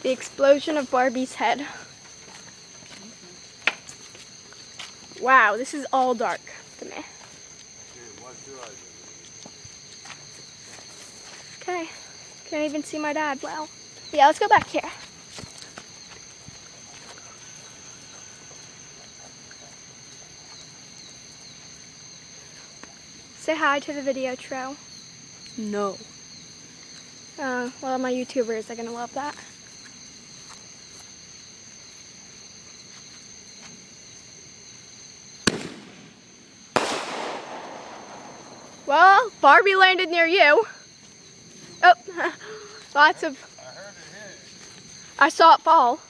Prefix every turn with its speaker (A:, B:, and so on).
A: The explosion of Barbie's head. Wow, this is all dark to me. Okay, can't even see my dad well. Yeah, let's go back here. Say hi to the video, Tro.
B: No.
A: Well, my YouTubers are gonna love that. Well, Barbie landed near you. Oh, lots of...
C: I heard it hit.
A: I saw it fall.